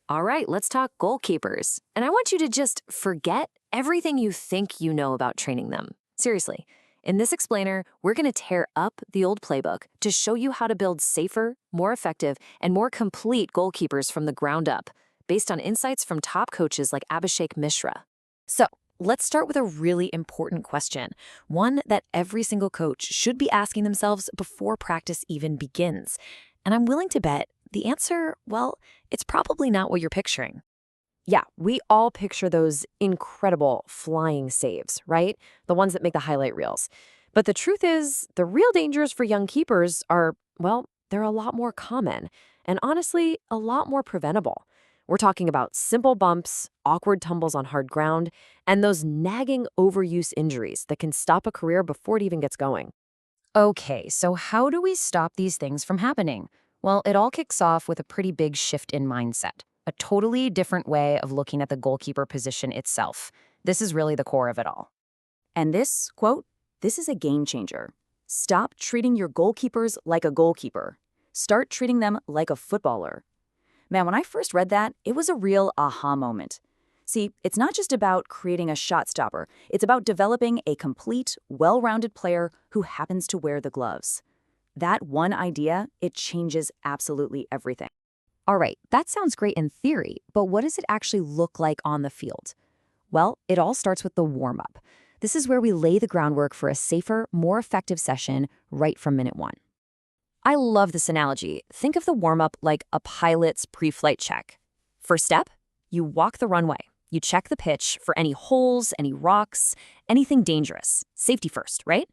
All right, let's talk goalkeepers. And I want you to just forget everything you think you know about training them. Seriously. In this explainer, we're going to tear up the old playbook to show you how to build safer, more effective, and more complete goalkeepers from the ground up, based on insights from top coaches like Abhishek Mishra. So, let's start with a really important question, one that every single coach should be asking themselves before practice even begins. And I'm willing to bet the answer, well, it's probably not what you're picturing. Yeah, we all picture those incredible flying saves, right? The ones that make the highlight reels. But the truth is, the real dangers for young keepers are, well, they're a lot more common and honestly, a lot more preventable. We're talking about simple bumps, awkward tumbles on hard ground, and those nagging overuse injuries that can stop a career before it even gets going. Okay, so how do we stop these things from happening? Well, it all kicks off with a pretty big shift in mindset, a totally different way of looking at the goalkeeper position itself. This is really the core of it all. And this, quote, this is a game changer. Stop treating your goalkeepers like a goalkeeper. Start treating them like a footballer. Man, when I first read that, it was a real aha moment. See, it's not just about creating a shot stopper. It's about developing a complete, well-rounded player who happens to wear the gloves. That one idea, it changes absolutely everything. All right, that sounds great in theory, but what does it actually look like on the field? Well, it all starts with the warm-up. This is where we lay the groundwork for a safer, more effective session right from minute one. I love this analogy. Think of the warm-up like a pilot's pre-flight check. First step, you walk the runway. You check the pitch for any holes, any rocks, anything dangerous. Safety first, right?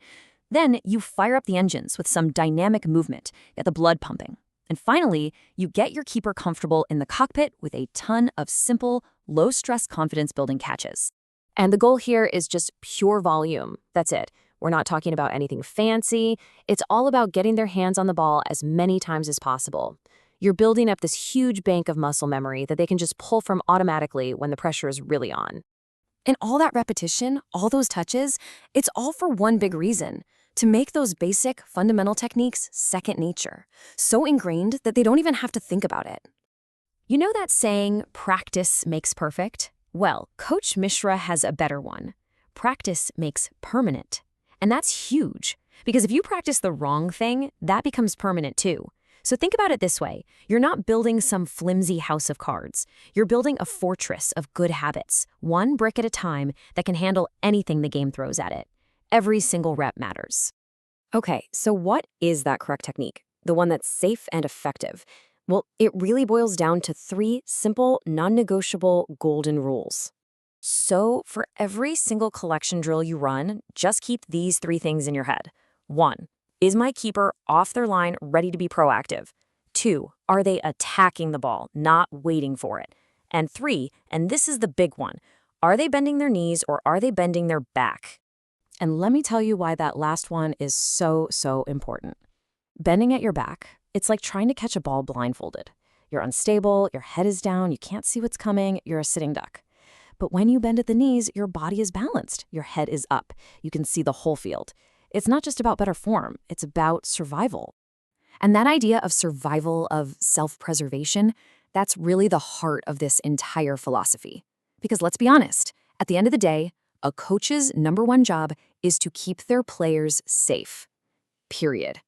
Then you fire up the engines with some dynamic movement, get the blood pumping. And finally, you get your keeper comfortable in the cockpit with a ton of simple, low-stress confidence-building catches. And the goal here is just pure volume. That's it. We're not talking about anything fancy. It's all about getting their hands on the ball as many times as possible. You're building up this huge bank of muscle memory that they can just pull from automatically when the pressure is really on. And all that repetition, all those touches, it's all for one big reason: to make those basic, fundamental techniques second nature, so ingrained that they don't even have to think about it. You know that saying, practice makes perfect? Well, Coach Mishra has a better one. Practice makes permanent. And that's huge, because if you practice the wrong thing, that becomes permanent too. So think about it this way. You're not building some flimsy house of cards. You're building a fortress of good habits, one brick at a time, that can handle anything the game throws at it. Every single rep matters. Okay, so what is that correct technique? The one that's safe and effective? Well, it really boils down to 3 simple, non-negotiable golden rules. So for every single collection drill you run, just keep these 3 things in your head. 1, is my keeper off their line ready to be proactive? 2, are they attacking the ball, not waiting for it? And 3, and this is the big one, are they bending their knees or are they bending their back? And let me tell you why that last one is so important. Bending at your back, it's like trying to catch a ball blindfolded. You're unstable, your head is down, you can't see what's coming, you're a sitting duck. But when you bend at the knees, your body is balanced, your head is up, you can see the whole field. It's not just about better form, it's about survival. And that idea of survival, of self-preservation, that's really the heart of this entire philosophy. Because let's be honest, at the end of the day, a coach's #1 job is to keep their players safe. Period.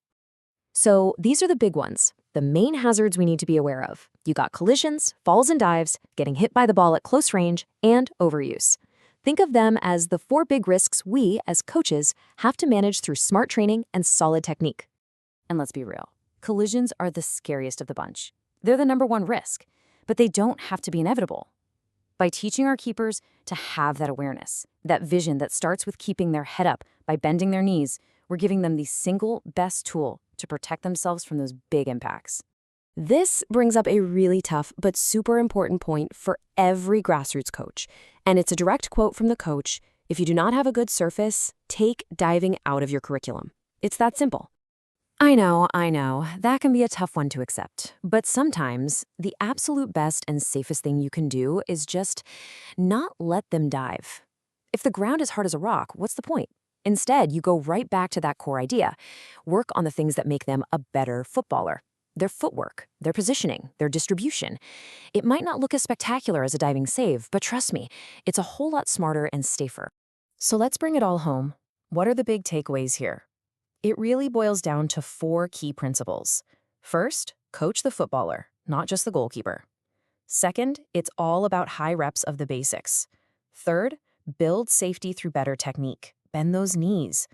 So these are the big ones, the main hazards we need to be aware of. You got collisions, falls and dives, getting hit by the ball at close range, and overuse. Think of them as the 4 big risks we, as coaches, have to manage through smart training and solid technique. And let's be real, collisions are the scariest of the bunch. They're the #1 risk, but they don't have to be inevitable. By teaching our keepers to have that awareness, that vision that starts with keeping their head up by bending their knees, we're giving them the single best tool to protect themselves from those big impacts. This brings up a really tough but super important point for every grassroots coach. And it's a direct quote from the coach: if you do not have a good surface, take diving out of your curriculum. It's that simple. I know, that can be a tough one to accept. But sometimes the absolute best and safest thing you can do is just not let them dive. If the ground is hard as a rock, what's the point? Instead, you go right back to that core idea. Work on the things that make them a better footballer. their footwork, their positioning, their distribution. It might not look as spectacular as a diving save, but trust me, it's a whole lot smarter and safer. So let's bring it all home. What are the big takeaways here? It really boils down to 4 key principles. First, coach the footballer, not just the goalkeeper. Second, it's all about high reps of the basics. Third, build safety through better technique. Bend those knees.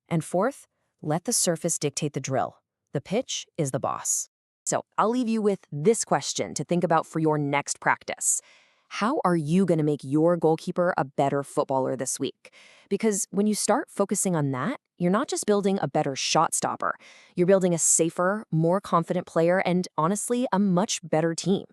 And fourth, let the surface dictate the drill. The pitch is the boss. So I'll leave you with this question to think about for your next practice. How are you going to make your goalkeeper a better footballer this week? Because when you start focusing on that, you're not just building a better shot stopper. You're building a safer, more confident player and, honestly, a much better team.